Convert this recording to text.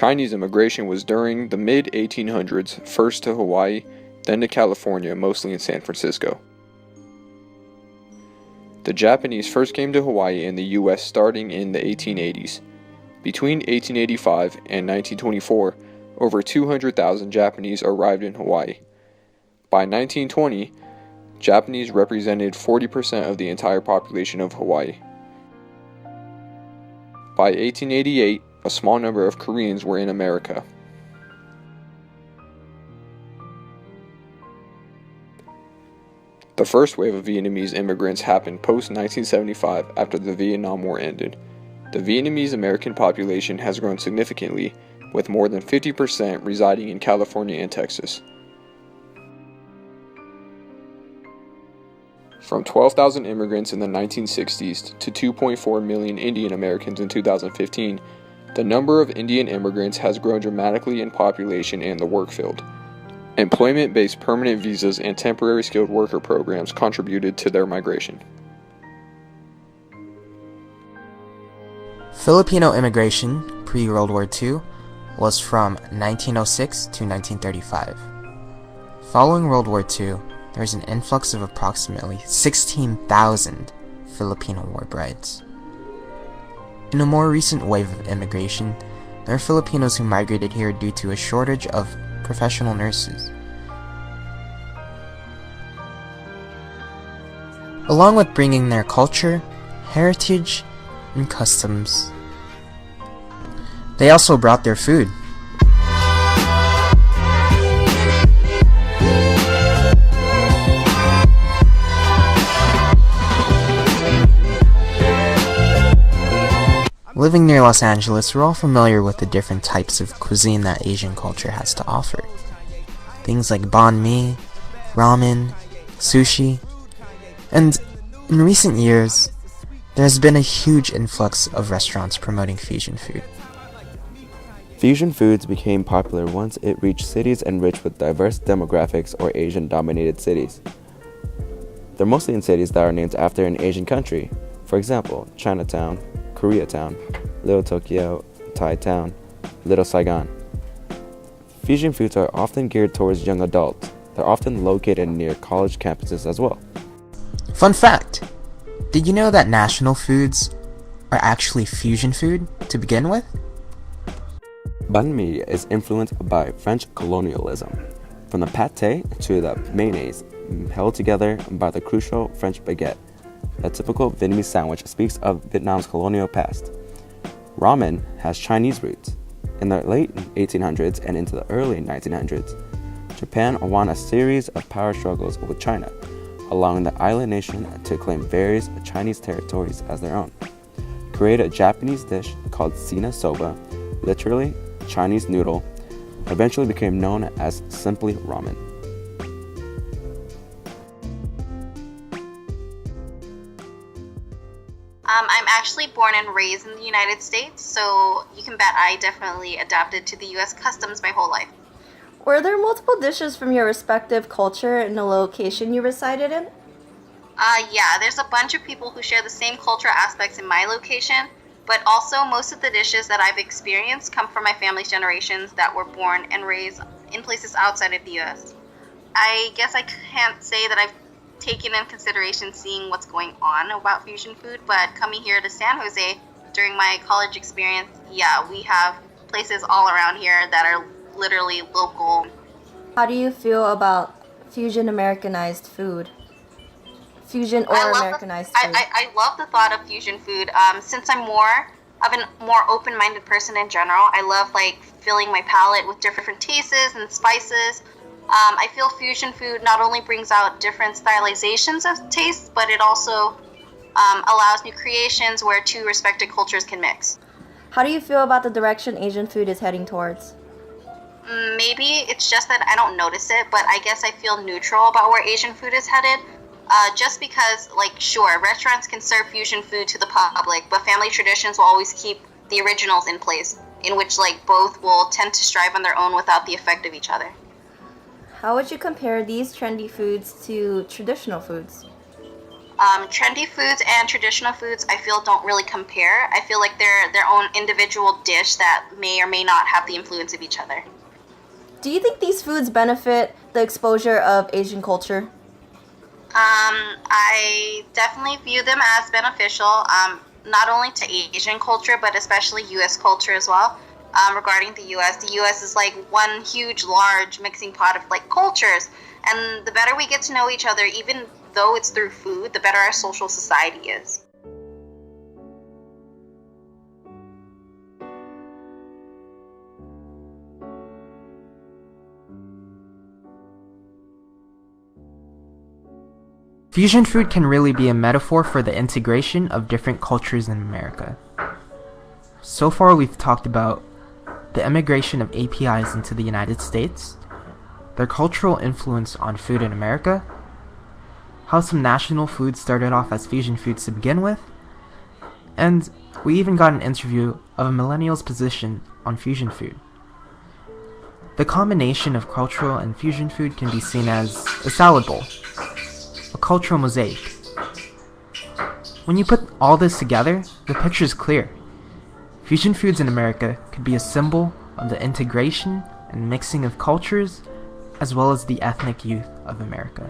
Chinese immigration was during the mid-1800s, first to Hawaii, then to California, mostly in San Francisco. The Japanese first came to Hawaii and the U.S. starting in the 1880s. Between 1885 and 1924, over 200,000 Japanese arrived in Hawaii. By 1920, Japanese represented 40% of the entire population of Hawaii. By 1888, a small number of Koreans were in America. The first wave of Vietnamese immigrants happened post-1975 after the Vietnam War ended. The Vietnamese American population has grown significantly, with more than 50% residing in California and Texas. From 12,000 immigrants in the 1960s to 2.4 million Indian Americans in 2015, the number of Indian immigrants has grown dramatically in population and the work field. Employment-based permanent visas and temporary skilled worker programs contributed to their migration. Filipino immigration, pre-World War II, was from 1906 to 1935. Following World War II, there was an influx of approximately 16,000 Filipino war brides. In a more recent wave of immigration, there are Filipinos who migrated here due to a shortage of professional nurses. Along with bringing their culture, heritage, and customs, they also brought their food. Living near Los Angeles, we're all familiar with the different types of cuisine that Asian culture has to offer. Things like banh mi, ramen, sushi, and in recent years, there has been a huge influx of restaurants promoting fusion food. Fusion foods became popular once it reached cities enriched with diverse demographics or Asian-dominated cities. They're mostly in cities that are named after an Asian country. For example, Chinatown, Koreatown, Little Tokyo, Thai Town, Little Saigon. Fusion foods are often geared towards young adults. They're often located near college campuses as well. Fun fact! Did you know that national foods are actually fusion food to begin with? Banh mi is influenced by French colonialism, from the pâté to the mayonnaise, held together by the crucial French baguette. A typical Vietnamese sandwich speaks of Vietnam's colonial past. Ramen has Chinese roots. In the late 1800s and into the early 1900s, Japan won a series of power struggles with China, allowing the island nation to claim various Chinese territories as their own. Create a Japanese dish called Sina soba, literally Chinese noodle, eventually became known as simply ramen. I'm actually born and raised in the United States, so you can bet I definitely adapted to the U.S. customs my whole life. Were there multiple dishes from your respective culture in the location you resided in? Yeah, there's a bunch of people who share the same cultural aspects in my location, but also most of the dishes that I've experienced come from my family's generations that were born and raised in places outside of the U.S. I guess I can't say that I've taken in consideration seeing what's going on about fusion food, but coming here to San Jose during my college experience, yeah, we have places all around here that are literally local. How do you feel about fusion Americanized food? Fusion or Americanized food? I love the thought of fusion food. Since I'm more of a more open-minded person in general, I love like filling my palate with different tastes and spices. I feel fusion food not only brings out different stylizations of taste, but it also allows new creations where two respected cultures can mix. How do you feel about the direction Asian food is heading towards? Maybe it's just that I don't notice it, but I guess I feel neutral about where Asian food is headed. Just because, like, sure, restaurants can serve fusion food to the public, but family traditions will always keep the originals in place, in which, like, both will tend to strive on their own without the effect of each other. How would you compare these trendy foods to traditional foods? Trendy foods and traditional foods, I feel, don't really compare. I feel like they're their own individual dish that may or may not have the influence of each other. Do you think these foods benefit the exposure of Asian culture? I definitely view them as beneficial, not only to Asian culture, but especially U.S. culture as well. Regarding the U.S. is like one huge, large mixing pot of like cultures, and the better we get to know each other, even though it's through food, the better our social society is. Fusion food can really be a metaphor for the integration of different cultures in America. So far we've talked about the immigration of APIs into the United States, their cultural influence on food in America, how some national foods started off as fusion foods to begin with, and we even got an interview of a millennial's position on fusion food. The combination of cultural and fusion food can be seen as a salad bowl, a cultural mosaic. When you put all this together, the picture is clear. Fusion foods in America could be a symbol of the integration and mixing of cultures, as well as the ethnic youth of America.